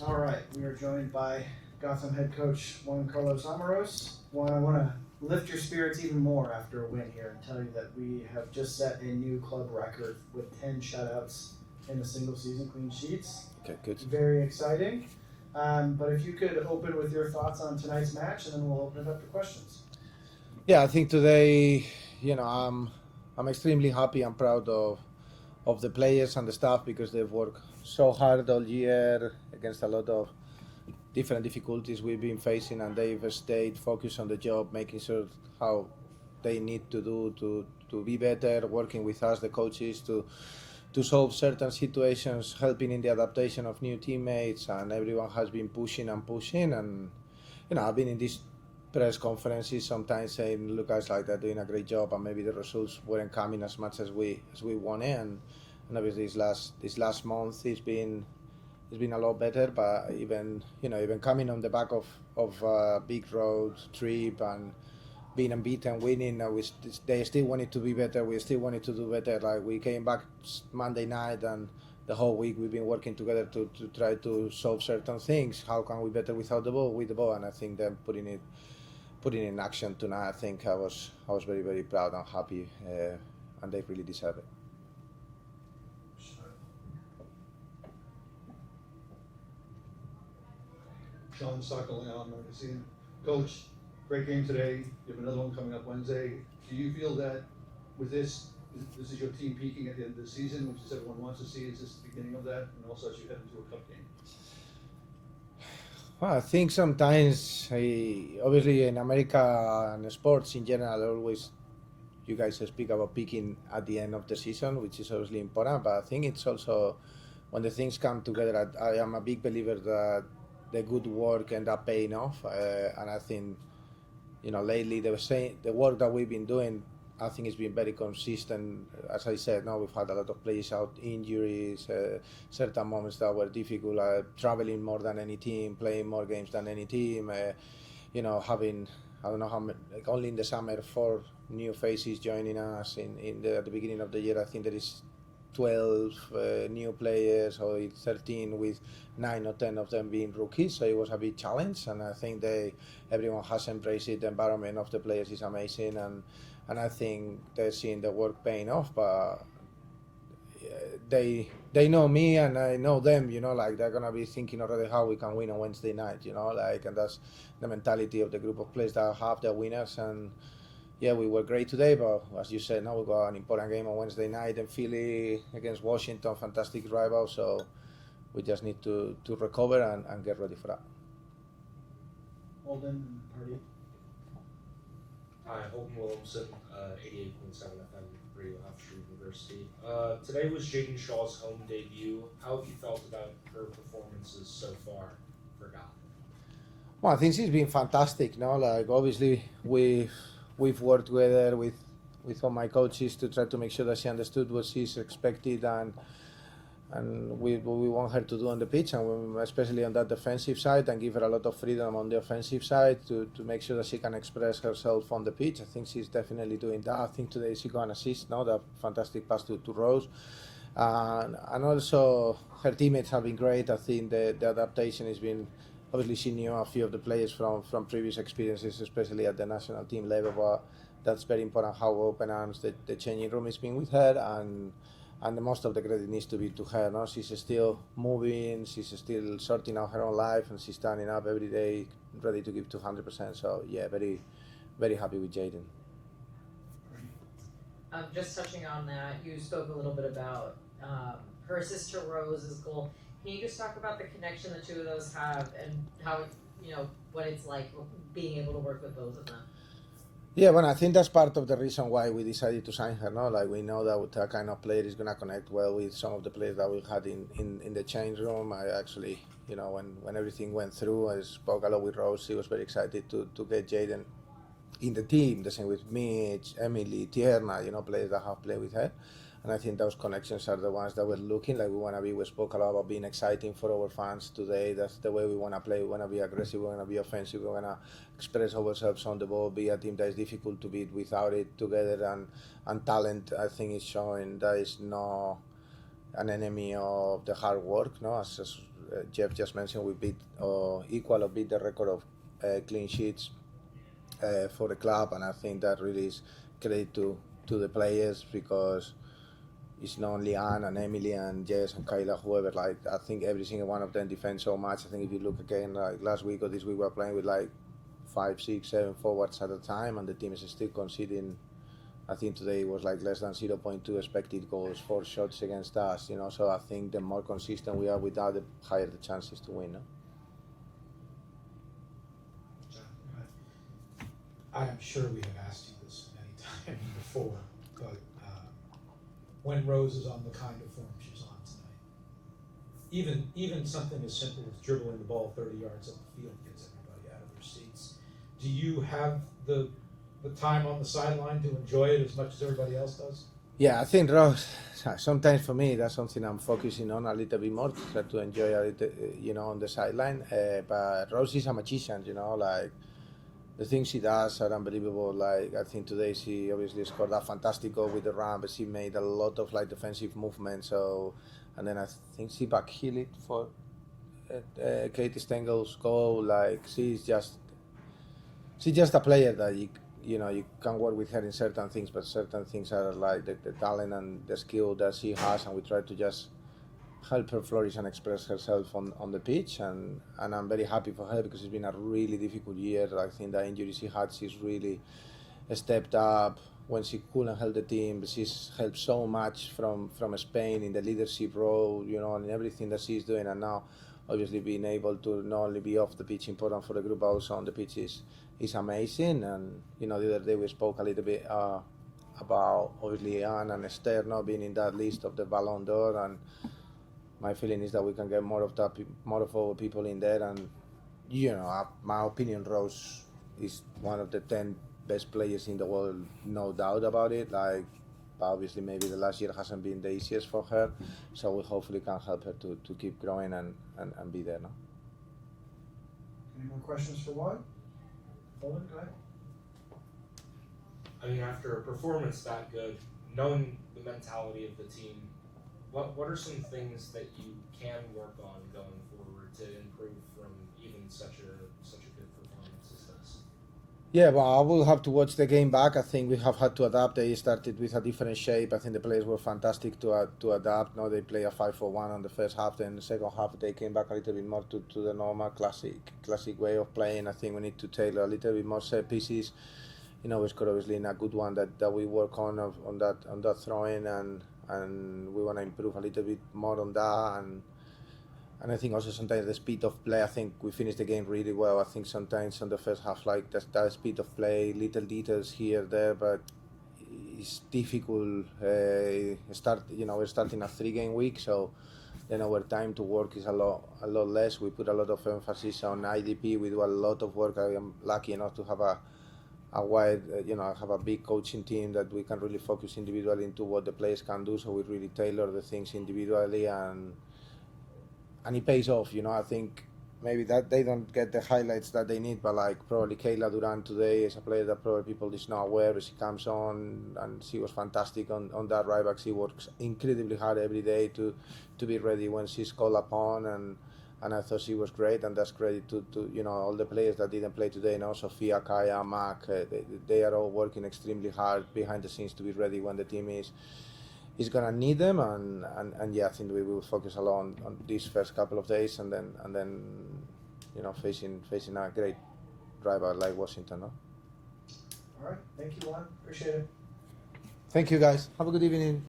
All right, we are joined by Gotham head coach Juan Carlos Amorós. Juan, I want to lift your spirits even more after a win here and tell you that we have just set a new club record with 10 shutouts in a single season, clean sheets. Okay, good. Very exciting. But if you could open with your thoughts on tonight's match, and then we'll open it up to questions. Yeah, I think today, I'm extremely happy and proud of the players and the staff because they've worked so hard all year against a lot of different difficulties we've been facing, and they've stayed focused on the job, making sure how they need to do to be better, working with us, the coaches, to solve certain situations, helping in the adaptation of new teammates, and everyone has been pushing and pushing. And I've been in these press conferences sometimes saying, "Look, guys, like they're doing a great job, and maybe the results weren't coming as much as we wanted." And obviously, this last month it's been a lot better. But even coming on the back of a big road trip and being unbeaten, winning, they still wanted to be better. We still wanted to do better. Like, we came back Monday night, and the whole week we've been working together to try to solve certain things. How can we better without the ball, with the ball? And I think them putting it in action tonight, I think I was very, very proud and happy, and they really deserve it. Sean Sockel, magazine. Coach, great game today. You have another one coming up Wednesday. Do you feel that with this is your team peaking at the end of the season, which is everyone wants to see? Is this the beginning of that? And also as you head into a cup game? Well, I think sometimes, obviously in America and sports in general, always you guys speak about peaking at the end of the season, which is obviously important. But I think it's also when the things come together. I am a big believer that the good work ends up paying off, and I think lately the work that we've been doing, I think it's been very consistent. As I said, now we've had a lot of players out, injuries, certain moments that were difficult, traveling more than any team, playing more games than any team, having, I don't know how many, like only in the summer, 4 new faces joining us. At the beginning of the year, I think there is 12 new players, or 13, with 9 or 10 of them being rookies. So it was a big challenge, and I think everyone has embraced it. The environment of the players is amazing, and I think they're seeing the work paying off. But they know me and I know them, like they're gonna be thinking already how we can win on Wednesday night, and that's the mentality of the group of players that have the winners. And yeah, we were great today, but as you said, now we've got an important game on Wednesday night in Philly against Washington, fantastic rival. So we just need to recover and get ready for that. Holden, Party. Hi, Holden Williamson, 88.7 FM, Radio Half Street University. Today was Jaden Shaw's home debut. How have you felt about her performances so far for Gotham? Well, I think she's been fantastic. Like, obviously we've worked together with all my coaches to try to make sure that she understood what she's expected and what we want her to do on the pitch, and especially on that defensive side, and give her a lot of freedom on the offensive side to make sure that she can express herself on the pitch. I think she's definitely doing that. I think today she got an assist, that fantastic pass to Rose. And also her teammates have been great. I think the adaptation has been, obviously she knew a few of the players from previous experiences, especially at the national team level, but that's very important how open arms the changing room has been with her, and the most of the credit needs to be to her. She's still moving, she's still sorting out her own life, and she's standing up every day ready to give 200%. So yeah, very, very happy with Jaden. Just touching on that, you spoke a little bit about her assist to Rose's goal. Can you just talk about the connection the two of those have, and how, what it's like being able to work with both of them? Yeah, well, I think that's part of the reason why we decided to sign her. Like, we know that that kind of player is going to connect well with some of the players that we had in the change room. I actually, when everything went through, I spoke a lot with Rose. She was very excited to get Jaden in the team. The same with Mitch, Emily, Tierna, players that have played with her. And I think those connections are the ones that we're looking like. We spoke a lot about being exciting for our fans today. That's the way we want to play. We want to be aggressive, we want to be offensive, we want to express ourselves on the ball, be a team that is difficult to beat without it together. And talent, I think, is showing that is not an enemy of the hard work. As Jeff just mentioned, we beat equal or beat the record of clean sheets for the club, and I think that really is credit to the players, because it's not only Anne and Emily and Jess and Kyla, whoever. Like, I think every single one of them defends so much. I think if you look again, like last week or this week, we're playing with like 5, 6, 7 forwards at a time, and the team is still conceding. I think today it was like less than 0.2 expected goals, 4 shots against us. So I think the more consistent we are with that, the higher the chances to win. No? I am sure we have asked you this many times before, but when Rose is on the kind of form she's on tonight, even something as simple as dribbling the ball 30 yards up the field gets everybody out of their seats. Do you have the time on the sideline to enjoy it as much as everybody else does? Yeah, I think Rose, sometimes for me, that's something I'm focusing on a little bit more, to try to enjoy a little, on the sideline. But Rose is a magician, like, the things she does are unbelievable. Like, I think today she obviously scored a fantastic goal with the run, but she made a lot of like defensive movements. So, and then I think she backheeled it for Katie Stengel's goal. Like, she's just a player that you can work with her in certain things, but certain things are like the talent and the skill that she has, and we try to just help her flourish and express herself on the pitch, and I'm very happy for her, because it's been a really difficult year. I think the injury she had, she's really stepped up when she couldn't help the team, but she's helped so much from Spain in the leadership role, and everything that she's doing, and now obviously being able to not only be off the pitch important for the group, but also on the pitch is amazing. And the other day we spoke a little bit about obviously Anne and Esther not being in that list of the Ballon d'Or, and my feeling is that we can get more of our people in there. And my opinion, Rose is one of the 10 best players in the world, no doubt about it. Like, but obviously maybe the last year hasn't been the easiest for her, so we hopefully can help her to keep growing and be there. No? Any more questions for Juan? Poland, go ahead. I mean, after a performance that good, knowing the mentality of the team, what are some things that you can work on going forward to improve from even such a good performance as this? Yeah, well, I will have to watch the game back. I think we have had to adapt. They started with a different shape. I think the players were fantastic to adapt. Now they play a 5-4-1 on the first half. Then the second half they came back a little bit more to the normal classic way of playing. I think we need to tailor a little bit more set pieces. We scored obviously in a good one that we work on that throwing, and we want to improve a little bit more on that. And I think also sometimes the speed of play, I think we finished the game really well. I think sometimes on the first half, like that speed of play, little details here, there, but it's difficult. We're starting a 3-game week, so then our time to work is a lot less. We put a lot of emphasis on IDP. We do a lot of work. I am lucky enough to have a wide, have a big coaching team that we can really focus individually into what the players can do. So we really tailor the things individually, and it pays off. I think maybe that they don't get the highlights that they need, but like probably Kayla Durant today is a player that probably people is not aware, but she comes on and she was fantastic on that right back. She works incredibly hard every day to be ready when she's called upon, and I thought she was great, and that's credit to all the players that didn't play today. Sophia, Kaya, Mac, they are all working extremely hard behind the scenes to be ready when the team is gonna need them, and yeah, I think we will focus a lot on these first couple of days, and then facing a great rival like Washington. No? All right, thank you, Juan. Appreciate it. Thank you, guys. Have a good evening.